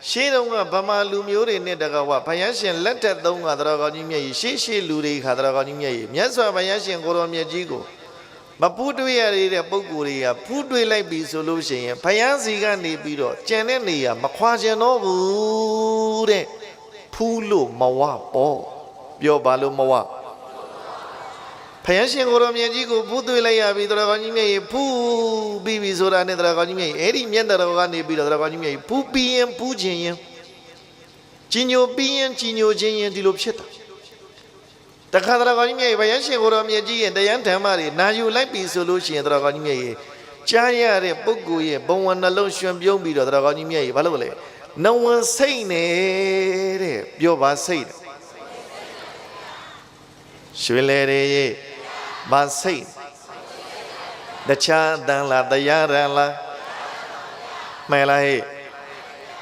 ရှေးတုန်းကဗမာလူမျိုးတွေနဲ့တကားကဘုရားရှင်လက်ထက်သုံးကသရဂေါကြီးမြတ်ကြီးရှေးလူတွေခါသရဂေါကြီးမြတ်ကြီးမြတ်စွာဘုရားရှင်ကိုရောမြတ်ကြီးကိုမပူးတွေ့ရတဲ့ပုဂ္ဂိုလ်တွေကဖူးတွေ့လိုက်ပြီဆိုလို့ရှိရင်ဘုရားစီကနေပြီးတော့ကြံတဲ့နေရမခွာကျင်တော့ဘူးတဲ့ဖူးလို့မဝပေါ့ပြောပါလို့မဝဘုရားရှင်ကိုရောမြတ်ကြီးကိုဖူးတွေ့လိုက်ရပြီသရဂေါကြီးမြတ်ကြီးဖူးပြီးပြီဆိုတာနဲ့သရဂေါကြီးမြတ်ကြီးအဲ့ဒီမြတ်တော်ကနေပြီးတော့သရဂေါကြီးမြတ်ကြီးဖူးပြီးရင်ဖူးခြင်းရင်ကြီးညိုပြီးရင်ကြီးညိုခြင်းရင်ဒီလိုဖြစ်တာတခါသရဂေါကြီးမြတ်ကြီးဘုရားရှင်ကိုရောမြတ်ကြီးရဲ့တရားဓမ္မတွေနာယူလိုက်ပြီဆိုလို့ရှိရင်သရဂေါကြီးမြတ်ကြီးကြားရတဲ့ပုဂ္ဂိုလ်ရဲ့ဘဝနှလုံးရွှင်ပြုံးပြီးတော့သရဂေါကြီးမြတ်ကြီးဘာလို့လဲနဝံစိတ်နေတဲ့ပြောပါစိတ်ရွှေလေရဲ့ဘာစိတ်တခြားတန်လားတရားရလားမှန်လားဟဲ့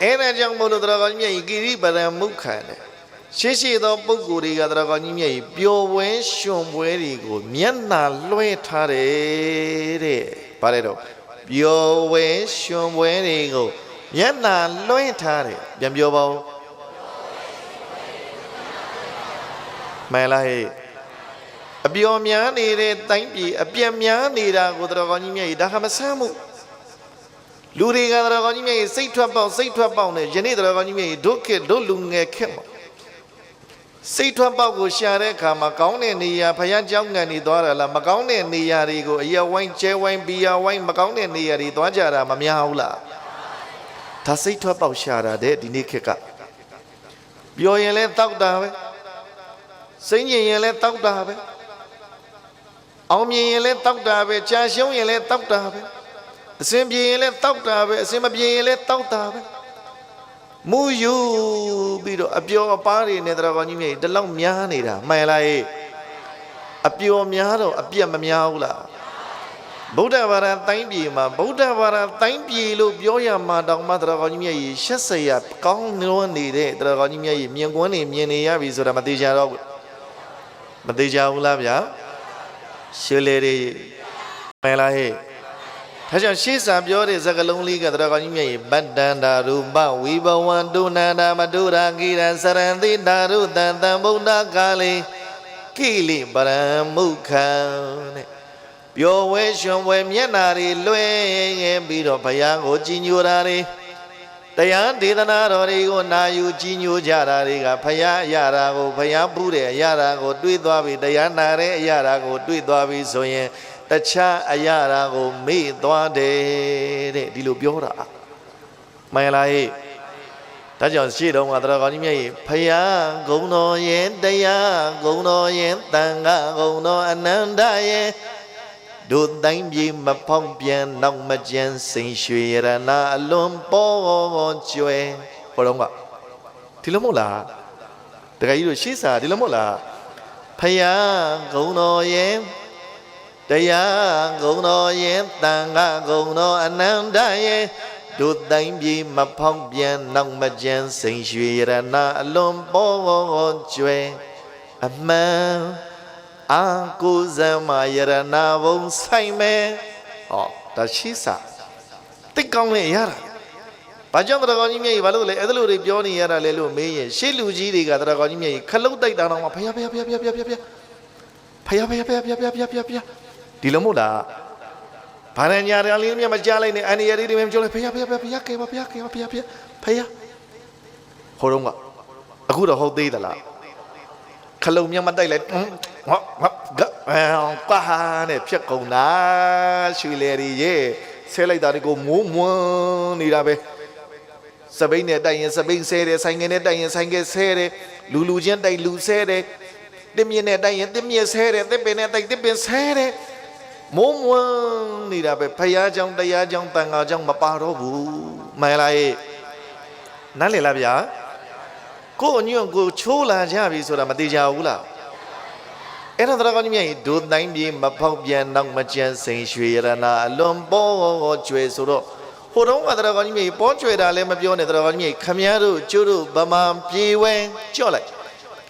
အဲ့ဒါကြောင့်မို့လို့သရဂေါကြီးမြတ်ကြီးကိရိပရမုခန္တဲ့ရှေသောပုဂ္ဂိုလ်တွေကသရဂေါကြီးမြတ်ကြီးပျော်ပွဲရွှင်ပွဲတွေကိုမျက်နှာလွှဲထားတယ်တဲ့ဗါလဲတော့ပျော်ပွဲရွှင်ပွဲတွေကိုမျက်နှာလွှဲထားတယ်ပြန်ပြောပါဦးမှန်လားဟဲ့အပျော်များနေတဲ့တိုင်းပြည်အပြက်များနေတာကိုသရဂေါကြီးမြတ်ကြီးဒါကမဆမ်းဘူးလူတွေကသရဂေါကြီးမြတ်ကြီးစိတ်ထွက်ပေါက်နဲ့ယနေ့သရဂေါကြီးမြတ်ကြီးတို့လူငယ်ခက်မှာစိတ်ထွက်ပေါက်ကိုရှာတဲ့အခါမှာကောင်းတဲ့နေရာဘုရားကျောင်းကန်နေသွားတာလားမကောင်းတဲ့နေရာတွေကိုအရက်ဝိုင်းကျဲဝိုင်းဘီယာဝိုင်းမကောင်းတဲ့နေရာတွေသွားကြတာမများဘူးလားဒါစိတ်ထွက်ပေါက်ရှာတာတဲ့ဒီနေ့ခက်ကပျော်ရင်လဲတောက်တာပဲစိမ့်ရင်လဲတောက်တာပဲအောင်မြင်ရင်လဲတောက်တာပဲကြာရှုံးရင်လဲတောက်တာပဲအစင်ပြေရင်လဲတောက်တာပဲအစင်မပြေရင်လဲတောက်တာပဲမူယူပြီးတော့အပျော်အပါးတွေနဲ့သရဂေါကြီးမြတ်ကြီးတလောက်များနေတာမှန်လားဟဲ့အပျော်များတော့အပြတ်မများဘူးလားဗုဒ္ဓဘာသာတိုင်းပြည်မှာဗုဒ္ဓဘာသာတိုင်းပြည်လို့ပြောရမှာတောင်မှသရဂေါကြီးမြတ်ကြီးရှက်စရာကောင်းလွန်းနေတဲ့သရဂေါကြီးမြတ်ကြီးမြင်ကွန်းနေမြင်နေရပြီဆိုတာမသေးကြတော့ဘူးမသေးကြဘူးလားဗျာရှေးလေတွေမှန်လားဟဲ့ဒါကြောင့်ရှေးစာပြောတဲ့စကားလုံးလေးကသရဂေါကြီးမြတ်ကြီးဗတ္တန္တာရူပဝိဘဝံဒုနန္ဒမတုရာကိရံစရံတိဓာရုတံတံဗုဒ္ဓကာလေကိလိပရံမုခံတဲ့ပျော်ဝဲရွှင်ဝဲမျက်နာတွေလွှဲပြီးတော့ဘုရားကိုကြည်ညိုတာတွေတရားဒေသနာတော်တွေကိုနာယူကြည်ညိုကြတာတွေကဘုရားအရာတာကိုဘုရားပူတဲ့အရာတာကိုတွေးသွားပြီးတရားနာတဲ့အရာတာကိုတွေးသွားပြီးဆိုရင်တခြားအရာရာကိုမေ့သွားတယ်တဲ့ဒီလိုပြောတာမှန်လားဟဲ့ဒါကြောင့်ရှေ့တုန်းကသရဂေါကြီးမြတ်ကြီးဖယားဂုံတော်ရဲ့တရားဂုံတော်ရဲ့တန်ခါဂုံတော်အနန္တရဲ့တို့တိုင်းပြည်မဖောက်ပြန်နောက်မကျန်စိန်ရွှေရနာအလွန်ပေါ်ကျွဲဟောတော့ကဒီလိုမဟုတ်လားတခါကြီးတို့ရှေ့စာဒီလိုမဟုတ်လားဖယားဂုံတော်ရဲ့တရားဂုံတော်ရဲ့တန်ခါဂုံတော်အနန္တရဲ့တို့တိုင်းပြည်မဖောက်ပြန်နောက်မကျန်စိန်ရွှေရနာအလွန်ပေါ်ကျွဲအမှန်အာကိုဇမယရနာဘုံဆိုင်မဲ့ဟောဒါရှိစာတိတ်ကောင်းလေရတာဘာကြောင့်သရဂေါကြီးမြတ်ကြီးဘာလို့လဲအဲ့လိုတွေပြောနေရတာလဲလို့မေးရင်ရှေ့လူကြီးတွေကသရဂေါကြီးမြတ်ကြီးခလုတ်တိုက်တာတော့ဖယားဒီလိုမဟုတ်လားဘာရညာရလေးမြတ်မကြားလိုက်နဲ့အန်ရရီတွေမြပြောလိုက်ဖယားကဲပါဖယားဟောတော့ကအခုတော့ဟုတ်သေးသလားခလုံမြတ်မတိုက်လိုက်ကွာနဲ့ဖြတ်ကုန်တာရွှေလေရီရဲ့ဆဲလိုက်တာဒီကိုမိုးမွန်းနေတာပဲစပိန်နဲ့တိုက်ရင်စပိန်ဆဲတယ်ဆိုင်ငယ်နဲ့တိုက်ရင်ဆိုင်ငယ်ဆဲတယ်လူချင်းတိုက်လူဆဲတယ်တစ်မြင့်နဲ့တိုက်ရင်တစ်မြင့်ဆဲတယ်တစ်ပင်နဲ့တိုက်တစ်ပင်ဆဲတယ်မိုးမွန်းနေတာပဲဖယားကြောင့်တရားကြောင့်တန်ခါကြောင့်မပါတော့ဘူးမှန်လားရဲ့နားလည်လားဗျာကိုအညွန့်ကိုချိုးလာကြပြီဆိုတာမသေးကြဘူးလားအဲ့တော့သရဂေါကြီးမြတ်ကြီးဒုတိုင်းပြည်မဖောက်ပြန်နောက်မကျန်စိန်ရွှေရနာအလွန်ပေါ်ကျွဲဆိုတော့ဟိုတုန်းကသရဂေါကြီးမြတ်ကြီးပေါ်ကျွဲတာလည်းမပြောနဲ့သရဂေါကြီးမြတ်ကြီးခမည်းတော်ကျိုးတို့ဗမာပြေဝဲကြော့လိုက်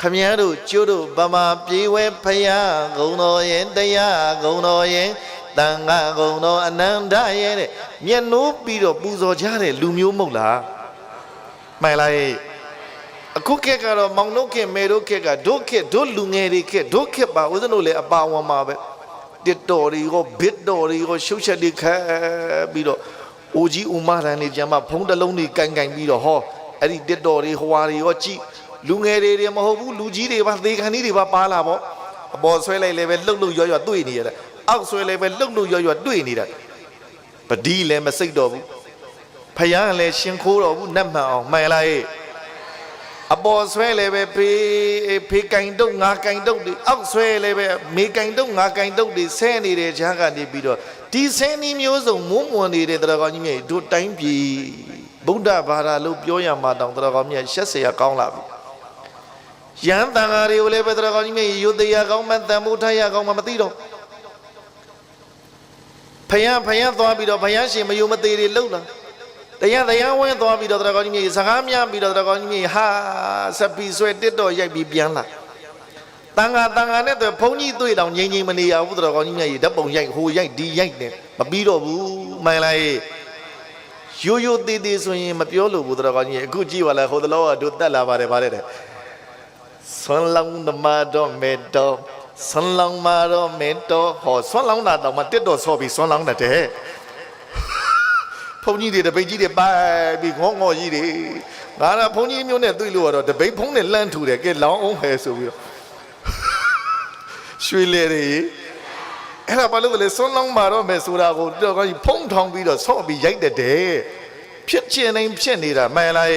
ခမည်းတော်ကျိုးတို့ဗမာပြေဝဲဖယားဂုံတော်ရဲ့တရားဂုံတော်ရဲ့တန်ခါဂုံတော်အနန္တရဲ့တဲ့မျက်နှိုးပြီးတော့ပူဇော်ကြတဲ့လူမျိုးမဟုတ်လား မှန်လားအခုခေတ်ကတော့မောင်တို့ခေတ်မေတို့ခေတ်ကတို့ခေတ်တို့လူငယ်တွေခေတ်တို့ခေတ်ပါဦးဇင်းတို့လည်းအပါဝင်ပါပဲတစ်တော်တွေကိုဘစ်တော်တွေကိုရှုပ်ချက်တွေခတ်ပြီးတော့အိုကြီးဦးမရန်နေကြမှာဖုံးတစ်လုံးတွေကင်ပြီးတော့ဟောအဲ့ဒီတစ်တော်တွေဟွာတွေရောကြည့်လူငယ်တွေမဟုတ်ဘူးလူကြီးတွေပါသေခဏီးတွေပါလာပေါ့အပေါ်ဆွဲလိုက်လည်းပဲလှုပ်ရွတွေ့နေရတယ်အောက်ဆွဲလည်းပဲလှုပ်ရွတွေ့နေတာပတိလည်းမစိတ်တော့ဘူးဖယားလည်းရှင်ခိုးတော့ဘူးနတ်မှန်အောင်မှန်လားအပေါ်ဆွဲလည်းပဲဖေးကင်တုတ်ငါကင်တုတ်တွေအောက်ဆွဲလည်းပဲမေကင်တုတ်ငါကင်တုတ်တွေဆဲနေတဲ့ဈာကနေပြီးတော့ဒီဆဲနီးမျိုးစုံမွန်းမွန်နေတဲ့တရားကောင်းကြီးမြတ်တို့တိုင်းပြည်ဗုဒ္ဓဘာသာလို့ပြောရမှာတောင်တရားကောင်းမြတ်ရှက်เสียကောင်းလာပြီရန်တန်ဃာတွေကိုလည်းပဲတရားကောင်းကြီးမြတ်ရုပ်တရားကောင်းမှတန်ဖိုးထားရကောင်းမှမသိတော့ဖယားသွားပြီးတော့ဖယားရှင်မယုံမသေးတွေလှုပ်လာတရားဝဲသွားပြီးတော့တရားကောင်းကြီးမြေစကားများပြီးတော့တရားကောင်းကြီးမြေဟာစပီဆွဲတစ်တော့ရိုက်ပြီးပြန်လာတန်ဃာနဲ့တော့ဘုန်းကြီးတွေ့တောင်ငြိမ်မနေရဘူးတရားကောင်းကြီးမြေဓာတ်ပုံရိုက်ဟိုရိုက်ဒီရိုက်နေမပြီးတော့ဘူးမှန်လားရိုးသေးဆိုရင်မပြောလို့ဘူးတရားကောင်းကြီးအခုကြည့်ပါလားဟိုတလောကတို့တက်လာပါတယ်ဗါတဲ့ဆွမ်းလောင်းသမားတော့မေတော်ဆွမ်းလောင်းမာတော့မေတော်ဟောဆွမ်းလောင်းတာတော့မတစ်တော့ဆော့ပြီးဆွမ်းလောင်းတဲ့ဘုန်းကြီးတွေတပိတ်ကြီးတွေပိုက်ပြီးငေါကြီးတွေငါကဘုန်းကြီးမျိုးနဲ့တွေ့လို့ကတော့တပိတ်ဖုံးနဲ့လှမ်းထူတယ်ကဲလောင်းအောင်ဟဲဆိုပြီးတော့ရွှေလေတွေအဲ့ဒါဘာလို့လဲဆွမ်းလောင်းမာတော့မယ်ဆိုတာကိုတော့ကောင်းကြီးဖုံးထောင်ပြီးတော့ဆော့ပြီးရိုက်တဲ့ဖြစ်ချင်တိုင်းဖြစ်နေတာမှန်လား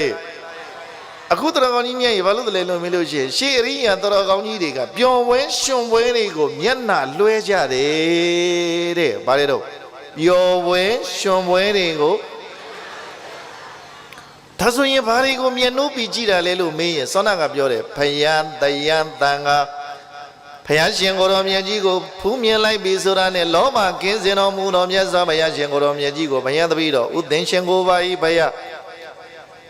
အခုတော်ကောင်းကြီးမြတ်ရေဘာလို့လဲလို့မလို့ရှိရင်ရှေးအရိယာတော်ကောင်းကြီးတွေကပျော်ပွဲရှင်ပွဲတွေကိုမျက်နှာလွှဲကြတယ်တဲ့ဘာလဲတော့ပျော်ပွဲရှင်ပွဲတွေကိုဒါဆိုရင်ဘာတွေကိုမျက်နှိုးပြီးကြည့်တာလဲလို့မေးရင်စောနာကပြောတယ်ဖယားတရားတန်ခါဖယားရှင်ကိုတော်မြတ်ကြီးကိုဖူးမြင်လိုက်ပြီဆိုတာနဲ့လောဘကင်းစင်တော်မူတော်မြတ်စွာဘုရားရှင်ကိုတော်မြတ်ကြီးကိုဘုရားတပည့်တော်ဥသင်ရှင်ကိုပါ၏ဘုရား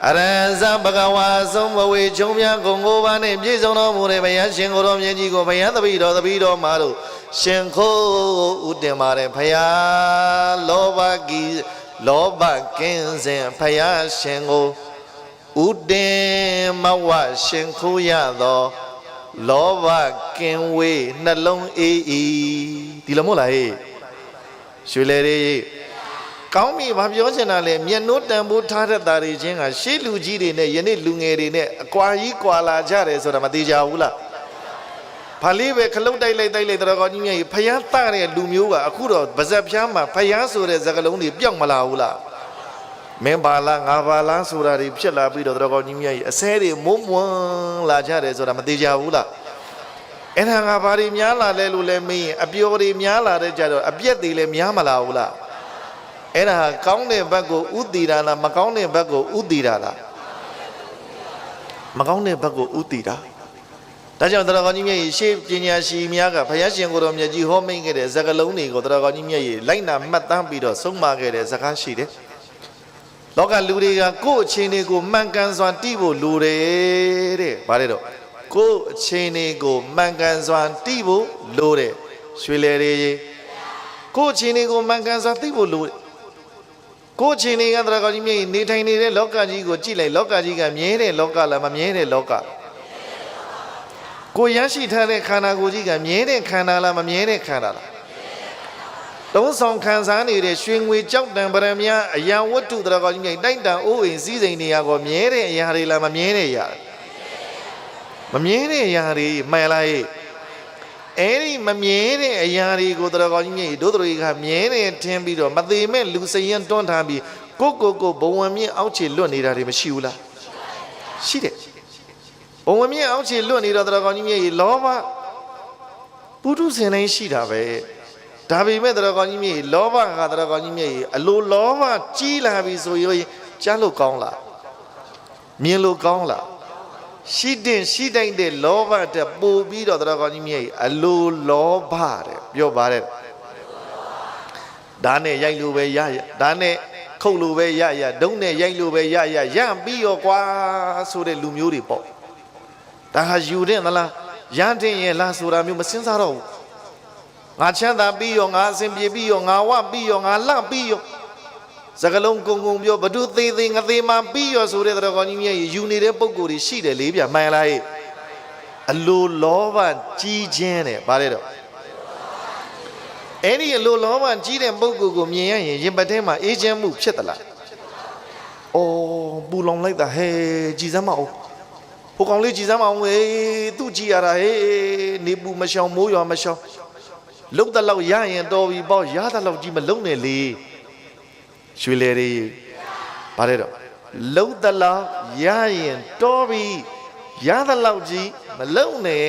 အရဟံဘဂဝါဆုံးဘဝေချုံမြတ်ဂုံကိုပါနဲ့ပြည့်စုံတော်မူတဲ့ဘုရားရှင်ကိုတော်မြတ်ကြီးကိုဘုရားတပည့်တော်မှာတို့ရှင်ခိုးဥတင်ပါတယ်ဘုရားလောဘကင်းစင်ဘုရားရှင်ကိုဥတင်မဝရှင်ခိုးရသောလောဘကင်းဝေးနှလုံးအေးဒီလိုမဟုတ်လားရွှေလေတွေကောင်းပြီဘာပြောချင်တာလဲမျက်နှိုးတန်ဖိုးထားတဲ့သားတွေချင်းကရှေးလူကြီးတွေနဲ့ယနေ့လူငယ်တွေနဲ့အကွာကြီးကွာလာကြတယ်ဆိုတာမသိကြဘူးလားဘာလေးပဲခလုတ်တိုက်လိုက်တော်ကောင်းကြီးမြတ်ဖယားတတဲ့လူမျိုးကအခုတော့ဗဇက်ဖျားမှာဖယားဆိုတဲ့စကားလုံးတွေပြောက်မလာဘူးလားမင်းပါလားငါပါလားဆိုတာတွေဖြစ်လာပြီးတော့တော်ကောင်းကြီးမြတ်အစဲတွေမုံမွန်းလာကြတယ်ဆိုတာမသိကြဘူးလားအဲ့ဒါငါဘာတွေများလာလဲလို့လဲမင်းအပျော်တွေများလာတဲ့ကြတော့အပြက်တွေလည်းများမလာဘူးလားအဲ့ဒါကောင်းတဲ့ဘက်ကိုဥတည်တာလားမကောင်းတဲ့ဘက်ကိုဥတည်တာလားမကောင်းတဲ့ဘက်ကိုဥတည်တာဒါကြောင့်တရားကောင်းကြီးမြတ်ရှေးပညာရှိများကဘုရားရှင်ကိုယ်တော်မြတ်ကြီးဟောမိန့်ခဲ့တဲ့စကားလုံးတွေကိုတရားကောင်းကြီးမြတ်ကြီးလိုက်နာမှတ်တမ်းပြီးတော့ဆုံးမခဲ့တဲ့စကားရှိတယ်လောကလူတွေကကိုယ့်အခြေအနေကိုမှန်ကန်စွာတိဖို့လိုတယ်တဲ့ဗါတယ်တော့ကိုယ့်အခြေအနေကိုမှန်ကန်စွာတိဖို့လိုတယ်ရွှေလေတွေကိုယ့်အခြေအနေကိုမှန်ကန်စွာသိဖို့လိုတယ်ကိုယ့်အခြေအနေကတရားကောင်းကြီးမြတ်နေထိုင်နေတဲ့လောကကြီးကိုကြည့်လိုက်လောကကြီးကမြဲတဲ့လောကလားမမြဲတဲ့လောကကိုရရှိထားတဲ့ခန္ဓာကိုယ်ကြီးကမြဲတဲ့ခန္ဓာလားမမြဲတဲ့ခန္ဓာလားသုံးဆောင်ခံစားနေတဲ့ရွှေငွေကြောက်တံပရမညာအရာဝတ္ထုတရားကောင်းကြီးမြတ်တိုက်တံအိုးအိမ်စည်းစိမ်နေရာကိုမြဲတဲ့အရာတွေလားမမြဲတဲ့အရာမမြဲတဲ့အရာတွေမှန်လားအဲ့ဒီမမြဲတဲ့အရာတွေကိုတရားကောင်းကြီးမြတ်တို့တွေကမြဲတယ်ထင်ပြီးတော့မသေးမဲ့လူစရင်တွန်းထားပြီးကိုဘဝမြင့်အောက်ခြေလွတ်နေတာတွေမရှိဘူးလားရှိတယ်ဘဝမြင့်အောက်ခြေလွတ်နေတော့တရားကောင်းကြီးမြတ်လောဘပုထုဇဉ်တိုင်းရှိတာပဲဒါပေမဲ့တရားကောင်းကြီးမြတ်လောဘကတရားကောင်းကြီးမြတ်အလိုလောဘကြီးလာပြီဆိုရင်ကြားလို့ကောင်းလားမြင်လို့ကောင်းလားရှိတိုင်းတဲ့လောဘတဲ့ပို့ပြီးတော့တရားကောင်းကြီးမြတ်အလိုလောဘတဲ့ပြောပါတယ်ဒါနဲ့ရိုက်လို့ပဲရဒါနဲ့ခုတ်လို့ပဲရဒုံးနဲ့ရိုက်လို့ပဲရပြီးရောကွာဆိုတဲ့လူမျိုးတွေပေါ့ဒါဟာယူတဲ့မလားရန်တင်ရဲ့လားဆိုတာမျိုးမစင်စားတော့ဘူးငါချမ်းသာပြီးရောငါအစဉ်ပြေပြီးရောငါဝပြီးရောငါလှပြီးရော စကလုံးကုံကုံပြောဘဒုသေးသေးငသေးမှပြီးရောဆိုတဲ့တော်ကောင်းကြီးမြတ်ယူနေတဲ့ပုံကိုယ်ကြီးရှိတယ်လေဗျမှန်လားအလိုလောဘကြီးခြင်းတဲ့ဗါတဲ့တော့အဲ့ဒီအလိုလောဘကြီးတဲ့ပုံကိုယ်ကိုမြင်ရရင်ရင်ပတ်ထဲမှာအေးချမ်းမှုဖြစ်သလားအော်ပူလောင်လိုက်တာဟဲ့ကြည်စမ်းမအောင်ဟိုကောင်လေးကြည်စမ်းမအောင်ဟေးသူ့ကြည်ရတာဟေးနေပူမရှောင်မိုးရွာမရှောင်လုံတဲ့လောက်ရရင်တော်ပြီပေါ့ရတဲ့လောက်ကြီးမလုံနဲ့လေရွှေလေတွေဗါတဲ့တော့လုံတဲ့လောက်ရရင်တော်ပြီရတဲ့လောက်ကြီးမလုံနဲ့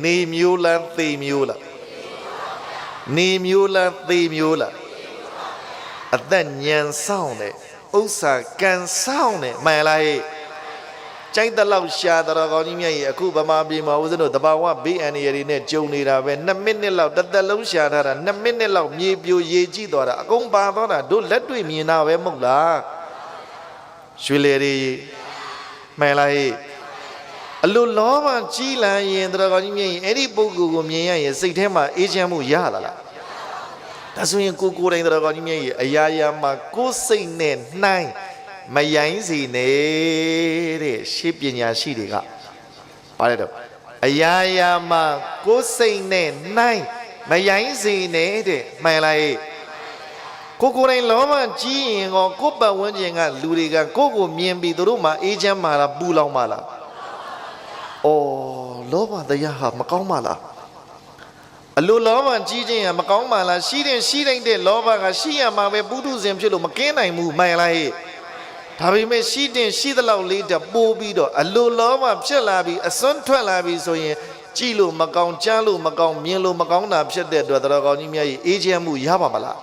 နေမျိုးလားသေမျိုးလားနေမျိုးလားသေမျိုးလားအသက်ညံဆောင်တဲ့ဥစ္စာကန်ဆောင်တဲ့မှန်လားဟဲ့ကြိုက်တဲ့လောက်ရှာတော်ကောင်းကြီးမြတ်ကြီးအခုဗမာပြည်မှာဦးဇင်းတို့တဘာဝဘေးအန္တရာယ်တွေနဲ့ကြုံနေတာပဲ2မိနစ်လောက်တစ်သက်လုံးရှာထားတာ2မိနစ်လောက်မြေပြိုရေကြည့်သွားတာအကုန်ပါသွားတာတို့လက်တွေ့မြင်တာပဲမဟုတ်လားရွှေလေတွေမှန်လားဟဲ့အလိုလောဘကြီးလာရင်တော်ကောင်းကြီးမြတ်ကြီးအဲ့ဒီပုဂ္ဂိုလ်ကိုမြင်ရရင်စိတ်ထဲမှာအေးချမ်းမှုရလာလားဒါဆိုရင်ကိုယ်တိုင်တော်ကောင်းကြီးမြတ်ကြီးအရာရာမှာကိုယ်စိတ်နဲ့နှိုင်းမယိုင်းစီနေတဲ့ရှေးပညာရှိတွေကပါတယ်တော့အရာရာမှာကိုယ်စိတ်နဲ့နှိုင်းမယိုင်းစီနေတဲ့မှန်လားကိုယ်တိုင်လောဘကြီးရင်ကောကိုယ်ပတ်ဝန်းကျင်ကလူတွေကကိုယ့်ကိုမြင်ပြီးသူတို့မှအေးချမ်းမှလားပူလောင်မှလားအော်လောဘတရားဟာမကောင်းမှလားအလိုလောဘကြီးခြင်းကမကောင်းမှလားရှိတဲ့လောဘကရှိရမှာပဲပုထုဇဉ်ဖြစ်လို့မကင်းနိုင်ဘူးမှန်လားဒါပေမဲ့ရှိသလောက်လေးတပိုးပြီးတော့အလိုလောဘဖြစ်လာပြီးအစွန်းထွက်လာပြီးဆိုရင်ကြည့်လို့မကောင်းကြားလို့မကောင်းမြင်လို့မကောင်းတာဖြစ်တဲ့အတွက်တော်ကောင်းကြီးမြတ်ကြီးအေးချမ်းမှုရပါမလား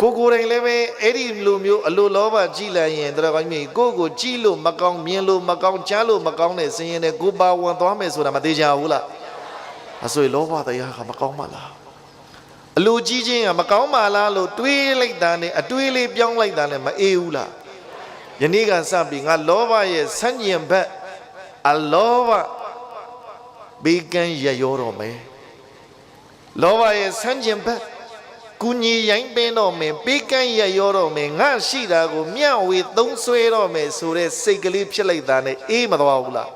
ကိုယ်တိုင်လည်းပဲအဲ့ဒီလိုမျိုးအလိုလောဘကြီးလာရင်တော်ကောင်းကြီးမြတ်ကြီးကိုကြည့်လို့မကောင်းမြင်လို့မကောင်းကြားလို့မကောင်းတဲ့စင်ရင်နဲ့ကိုပါဝင်သွားမယ်ဆိုတာမသေးကြဘူးလားအဆိုလောဘတရားကမကောင်းပါလားအလိုကြီးခြင်းကမကောင်းပါလားလို့တွေးလိုက်တာနဲ့အတွေးလေးပြောင်းလိုက်တာနဲ့မအေးဘူးလားယနေ့ကစပြီးငါလောဘရဲ့ဆန့်ကျင်ဘက်အလောဘဘေးကင်းရရောတော့မယ်လောဘရဲ့ဆန့်ကျင်ဘက်ကုညီရိုင်းပင်းတော့မယ်ဘေးကင်းရရောတော့မယ်ငါရှိတာကိုမျှဝေသုံးဆွဲတော့မယ်ဆိုတဲ့စိတ်ကလေးဖြစ်လိုက်တာနဲ့အေးမသွားဘူးလား